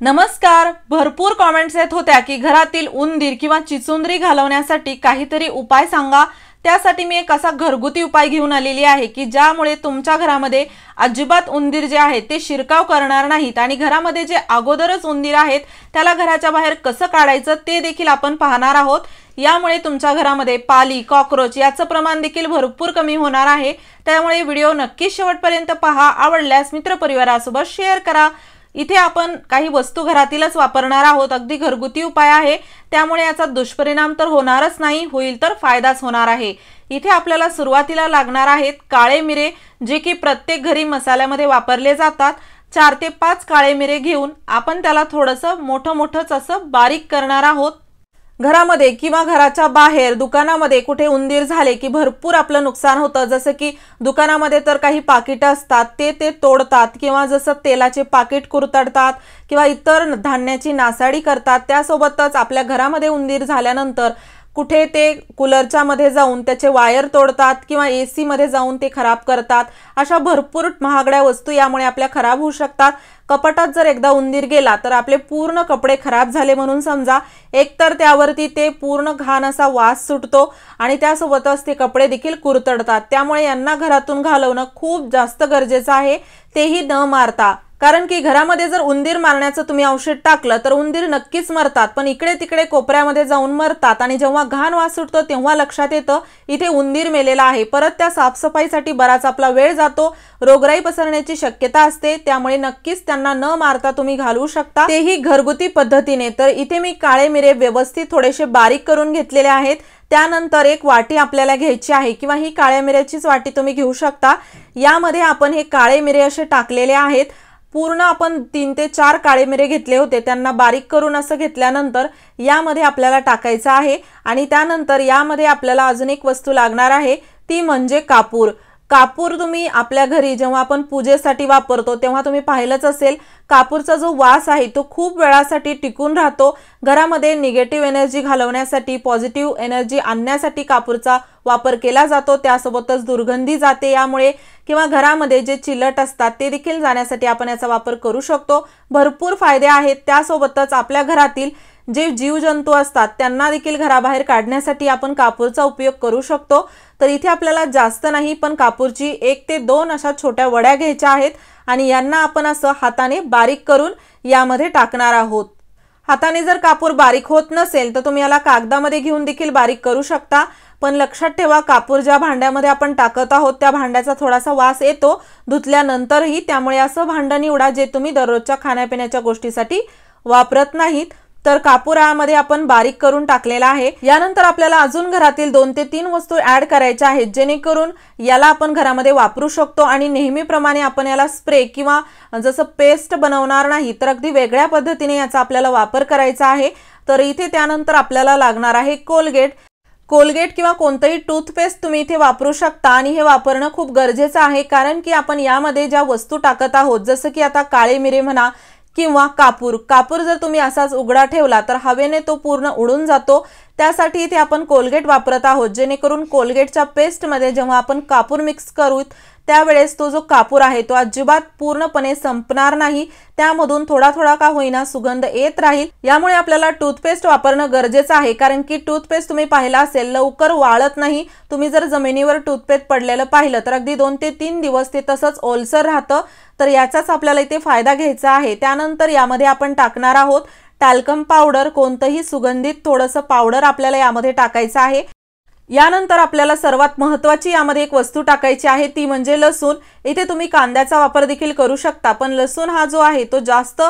नमस्कार। भरपूर कमेंट्स येत होत्या की घरातील उंदीर किंवा चिचुंदरी घालवण्यासाठी काहीतरी उपाय सांगा। त्यासाठी मी एक असा घरगुती उपाय घेऊन आलेली आहे की ज्यामुळे तुमच्या घरामध्ये अजिबात उंदीर जे आहेत ते शिरकाव करणार नाहीत आणि घरामध्ये जे अगोदरच उंदीर आहेत त्याला घराच्या बाहेर कसं काढायचं ते देखील आपण पाहणार आहोत। यामुळे तुमच्या घरामध्ये पाली, कॉकरोच याचं प्रमाण देखील भरपूर कमी होणार आहे। त्यामुळे व्हिडिओ नक्की शेवटपर्यंत पहा। आवडल्यास मित्रपरिवारासोबत शेअर करा। इथे आपण काही वस्तू घरातीलच वापरणार आहोत। अगदी घरगुती उपाय आहे, त्यामुळे याचा दुष्परिणाम तर होणारच नाही, होईल तर फायदाच होणार आहे। इथे आपल्याला सुरुवातीला लागणार आहेत काळे मिरे, जे की प्रत्येक घरी मसाल्यामध्ये वापरले जातात। 4 ते 5 काळे मिरे घेऊन आपण त्याला थोडंसं मोठं असं बारीक करणार आहोत। घरामध्ये किंवा घराच्या बाहेर दुकानामध्ये कुठे उंदीर झाले की भरपूर आपलं नुकसान होतं। जसं की दुकानामध्ये तर काही पाकिट असतात ते तोडतात किंवा जसं तेलाचे पाकिट कुरतडतात किंवा इतर धान्याची नासाडी करतात। त्यासोबतच आपल्या घरामध्ये उंदीर झाल्यानंतर कुठे ते कूलरच्या मध्ये जाऊन त्याचे वायर तोडतात किंवा एसी मध्ये जाऊन ते खराब करतात। अशा भरपूर महागड्या वस्तू यामुळे आपल्या खराब होऊ शकतात। कपाटात जर एकदा उंदीर गेला तर आपले पूर्ण कपडे खराब झाले म्हणून समजा। एकतर त्यावरती ते पूर्ण घाण असा वास सुटतो आणि त्यासोबतच ते कपडे देखील कुरतडतात। त्यामुळे यांना घरातून घालवणं खूप जास्त गरजेचं आहे, तेही न मारता। कारण की घरामध्ये जर उंदीर मारण्याचं तुम्ही औषध टाकलं तर उंदीर नक्कीच मरतात, पण इकडे तिकडे कोपऱ्यामध्ये जाऊन मरतात आणि जेव्हा घाण वास सुटतो तेव्हा लक्षात येतं इथे उंदीर मेलेला आहे। परत त्या साफसफाईसाठी बराच आपला वेळ जातो, रोगराई पसरण्याची शक्यता असते। त्यामुळे नक्कीच त्यांना न मारता तुम्ही घालवू शकता, तेही घरगुती पद्धतीने। तर इथे मी काळे मिरे व्यवस्थित थोडेसे बारीक करून घेतलेले आहेत। त्यानंतर एक वाटी आपल्याला घ्यायची आहे किंवा ही काळ्या मिऱ्याचीच वाटी तुम्ही घेऊ शकता। यामध्ये आपण हे काळे मिरे असे टाकलेले आहेत। पूर्ण आपण 3 ते 4 काळे मिरे घेतले होते, त्यांना बारीक करून असं घेतल्यानंतर यामध्ये आपल्याला टाकायचं आहे। आणि त्यानंतर यामध्ये आपल्याला अजून एक वस्तू लागणार आहे, ती म्हणजे कापूर। कापूर तुम्ही आपल्या घरी जेव्हा आपण पूजेसाठी वापरतो तेव्हा तुम्ही पाहिलंच असेल, कापूरचा जो वास आहे तो खूप वेळासाठी टिकून राहतो। घरामध्ये निगेटिव्ह एनर्जी घालवण्यासाठी, पॉझिटिव्ह एनर्जी आणण्यासाठी कापूरचा वापर केला जातो। त्यासोबतच दुर्गंधी जाते यामुळे, किंवा घरामध्ये जे चिलट असतात ते देखील जाण्यासाठी आपण याचा वापर करू शकतो। भरपूर फायदे आहेत। त्यासोबतच आपल्या घरातील जे जीवजंतू असतात त्यांना देखील घराबाहेर काढण्यासाठी आपण कापूरचा उपयोग करू शकतो। तर इथे आपल्याला जास्त नाही, पण कापूरची 1 ते 2 अशा छोट्या वड्या घ्यायच्या आहेत आणि यांना आपण असं हाताने बारीक करून यामध्ये टाकणार आहोत। हाताने जर कापूर बारीक होत नसेल तर तुम्ही याला कागदामध्ये घेऊन देखील बारीक करू शकता। पण लक्षात ठेवा, कापूर ज्या भांड्यामध्ये आपण टाकत आहोत त्या भांड्याचा थोडासा वास येतो धुतल्यानंतरही। त्यामुळे असं भांड निवडा जे तुम्ही दररोजच्या खाण्यापिण्याच्या गोष्टीसाठी वापरत नाहीत। तर कापूर यामध्ये आपण बारीक करून टाकलेला आहे। यानंतर आपल्याला अजून घरातील 2 ते 3 वस्तू ऍड करायच्या आहेत, जेणेकरून याला आपण घरामध्ये वापरू शकतो आणि नेहमीप्रमाणे आपण याला स्प्रे किंवा जसं पेस्ट बनवणार नाही, तर अगदी वेगळ्या पद्धतीने याचा आपल्याला वापर करायचा आहे। तर इथे त्यानंतर आपल्याला लागणार आहे कोलगेट किंवा कोणतंही टूथपेस्ट तुम्ही इथे वापरू शकता आणि हे वापरणं खूप गरजेचं आहे। कारण की आपण यामध्ये ज्या वस्तू टाकत आहोत, जसं की आता काळे मिरे म्हणा किंवा कापूर जर तुम्ही असाच उघडा ठेवला तर हवेने तो पूर्ण उडून जातो। त्यासाठी इथे आपण कोलगेट वापरत आहोत, जेणेकरून कोलगेटच्या पेस्टमध्ये जेव्हा आपण कापूर मिक्स करू त्यावेळेस तो जो कापूर आहे तो अजिबात पूर्णपणे संपणार नाही, त्यामधून थोडा का होईना सुगंध येत राहील। यामुळे आपल्याला टूथपेस्ट वापरणं गरजेचं आहे, कारण की टूथपेस्ट तुम्ही पाहिला असेल लवकर वाळत नाही। तुम्ही जर जमिनीवर टूथपेस्ट पडलेलं पाहिलं तर अगदी 2 ते 3 दिवस ते तसंच ओलसर राहतं। तर याचाच आपल्याला इथे फायदा घ्यायचा आहे। त्यानंतर यामध्ये आपण टाकणार आहोत टॅल्कम पावडर, कोणतंही सुगंधित थोडंसं पावडर आपल्याला यामध्ये टाकायचं आहे। यानंतर आपल्याला सर्वात महत्त्वाची यामध्ये एक वस्तू टाकायची आहे, ती म्हणजे लसूण। इथे तुम्ही कांद्याचा वापर देखील करू शकता, पण लसूण हा जो आहे तो जास्त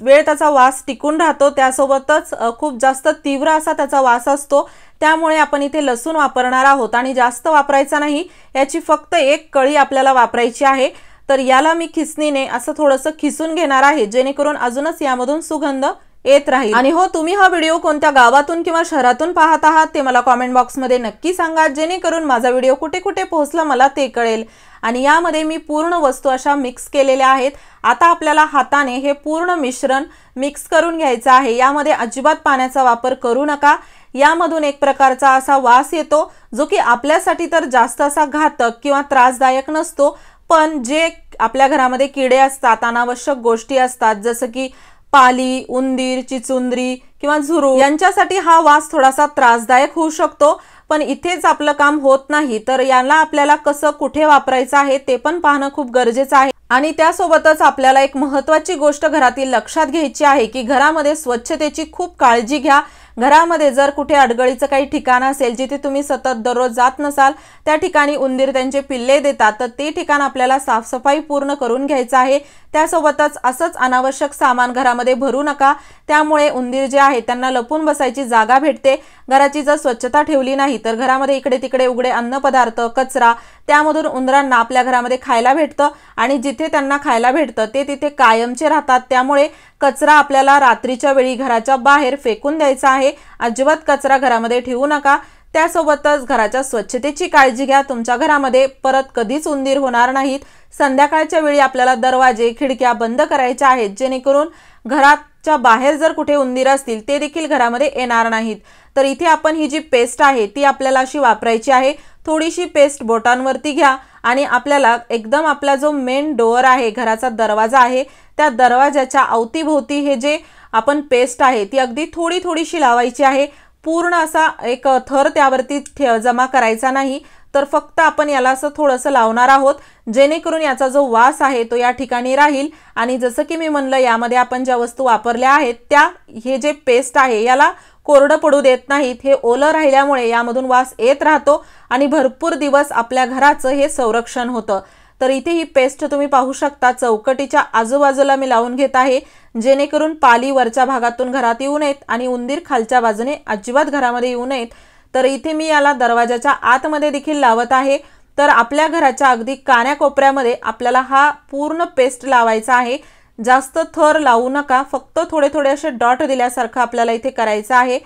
वेळ त्याचा वास टिकून राहतो। त्यासोबतच खूप जास्त तीव्र असा त्याचा वास असतो। त्यामुळे आपण इथे लसूण वापरणार आहोत आणि जास्त वापरायचा नाही, याची फक्त 1 कळी आपल्याला वापरायची आहे। तर याला मी खिसणीने असं थोडंसं खिसून घेणार आहे, जेणेकरून अजूनच यामधून सुगंध येत राहील। आणि हो, तुम्ही हा व्हिडिओ कोणत्या गावातून किंवा शहरातून पाहत आहात ते मला कमेंट बॉक्समध्ये नक्की सांगा, जेणेकरून माझा व्हिडिओ कुठे कुठे पोहोचला मला ते कळेल। आणि यामध्ये मी पूर्ण वस्तू अशा मिक्स केलेल्या आहेत। आता आपल्याला हाताने हे पूर्ण मिश्रण मिक्स करून घ्यायचं आहे। यामध्ये अजिबात पाण्याचा वापर करू नका। यामधून एक प्रकारचा असा वास येतो, जो की आपल्यासाठी तर जास्त असा घातक किंवा त्रासदायक नसतो, पण जे आपल्या घरामध्ये किडे असतात, अनावश्यक गोष्टी असतात, जसं की पाली, उंदीर, चिचुंद्री किंवा झुरू यांच्यासाठी हा वास थोडासा त्रासदायक होऊ शकतो। पण इथेच आपलं काम होत नाही, तर याला आपल्याला कसं कुठे वापरायचं आहे ते पण पाहणं खूप गरजेचं आहे। आणि त्यासोबतच आपल्याला एक महत्त्वाची गोष्ट घरातील लक्षात घ्यायची आहे की घरामध्ये स्वच्छतेची खूप काळजी घ्या। घरामध्ये जर कुठे अडगळीचं काही ठिकाण असेल जिथे तुम्ही सतत दररोज जात नसाल, त्या ठिकाणी उंदीर त्यांचे पिल्ले देतात, तर ते ठिकाण आपल्याला साफसफाई पूर्ण करून घ्यायचं आहे। त्यासोबतच असंच अनावश्यक सामान घरामध्ये भरू नका, त्यामुळे उंदीर जे आहे त्यांना लपून बसायची जागा भेटते। घराची जर स्वच्छता ठेवली नाही तर घरामध्ये इकडे तिकडे उघडे अन्नपदार्थ, कचरा त्यामधून उंदरांना आपल्या घरामध्ये खायला भेटतं आणि जिथे त्यांना खायला भेटतं ते तिथे कायमचे राहतात। त्यामुळे कचरा आपल्याला रात्रीच्या वेळी घराच्या बाहेर फेकून द्यायचा आहे। अजिबात कचरा घरामध्ये ठेवू नका। त्यासोबतच घराच्या स्वच्छतेची काळजी घ्या। तुमच्या घरामध्ये परत कधीच उंदीर होणार नाहीत। संध्याकाळच्या वेळी आपल्याला दरवाजे, खिडक्या बंद करायच्या आहेत, जेणेकरून घराच्या बाहेर जर कुठे उंदीर असतील ते देखील घरामध्ये येणार नाहीत। तर इथे आपण ही जी पेस्ट आहे ती आपल्याला अशी वापरायची आहे। थोडीशी पेस्ट बोटांवरती घ्या आणि आपल्याला एकदम आपला जो मेन डोअर आहे, घराचा दरवाजा आहे, त्या दरवाजाच्या अवतीभोवती हे जे आपण पेस्ट आहे ती अगदी थोडी थोडीशी लावायची आहे। पूर्ण असा एक थर त्यावरती जमा करायचा नाही, तर फक्त आपण याला असं थोडंसं लावणार आहोत, जेणेकरून याचा जो वास आहे तो या ठिकाणी राहील। आणि जसं की मी म्हणलं, यामध्ये आपण ज्या वस्तू वापरल्या आहेत त्या हे जे पेस्ट आहे याला कोरडं पडू देत नाहीत। हे ओलं राहिल्यामुळे यामधून वास येत राहतो आणि भरपूर दिवस आपल्या घराचं हे संरक्षण होतं। तर इथे ही पेस्ट तुम्ही पाहू शकता, चौकटीच्या आजूबाजूला मी लावून घेत आहे, जेणेकरून पाली वरच्या भागातून घरात येऊ नयेत आणि उंदीर खालच्या बाजूने अजिबात घरामध्ये येऊ नयेत। तर इथे मी याला दरवाजाच्या आतमध्ये देखील लावत आहे। तर आपल्या घराच्या अगदी कान्याकोपऱ्यामध्ये आपल्याला हा पूर्ण पेस्ट लावायचा आहे। जास्त थर लावू नका, फक्त थोडे थोडे असे डॉट दिल्यासारखं आपल्याला इथे करायचं आहे।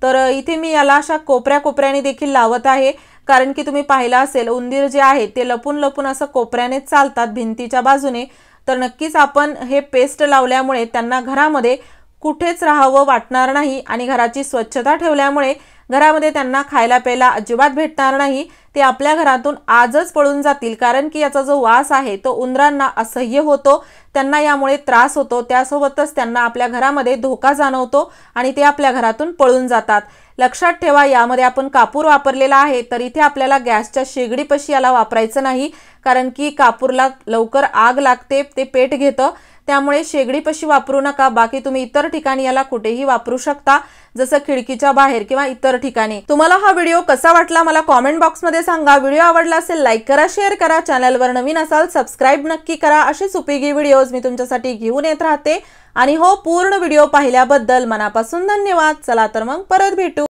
तर इथे मी याला अशा कोपऱ्या कोपऱ्याने देखील लावत आहे, कारण की तुम्ही पाहिलं असेल उंदीर जे आहे ते लपून लपून असं कोपऱ्याने चालतात भिंतीच्या बाजूने। तर नक्कीच आपण हे पेस्ट लावल्यामुळे त्यांना घरामध्ये कुठेच राहावं वाटणार नाही आणि घराची स्वच्छता ठेवल्यामुळे घरामध्ये त्यांना खायला प्यायला अजिबात भेटणार नाही। ते आपल्या घरातून आजच पळून जातील, कारण की याचा जो वास आहे तो उंदरांना असह्य होतो, त्यांना यामुळे त्रास होतो। त्यासोबतच त्यांना आपल्या घरामध्ये धोका जाणवतो आणि ते आपल्या घरातून पळून जातात। लक्षात ठेवा, यामध्ये आपण कापूर वापरलेला आहे, तर इथे आपल्याला गॅसच्या शेगडीपाशी याला वापरायचं नाही, कारण की कापूरला लवकर आग लागते, ते पेट घेतं। त्यामुळे शेगडीपाशी वापरू नका। बाकी तुम्ही इतर ठिकाणी याला कुठेही वापरू शकता, जसं खिडकीच्या बाहेर किंवा इतर ठिकाणी। तुम्हाला हा व्हिडिओ कसा वाटला मला कमेंट बॉक्समध्ये सांगा। व्हिडिओ आवडला असेल लाईक करा, शेअर करा, चॅनलवर नवीन असाल सबस्क्राइब नक्की करा। अशीच उपयोगी व्हिडिओज मी तुमच्यासाठी घेऊन येत राहते। आणि हो, पूर्ण व्हिडिओ पाहिल्याबद्दल मनापासून धन्यवाद। चला तर मग परत भेटू।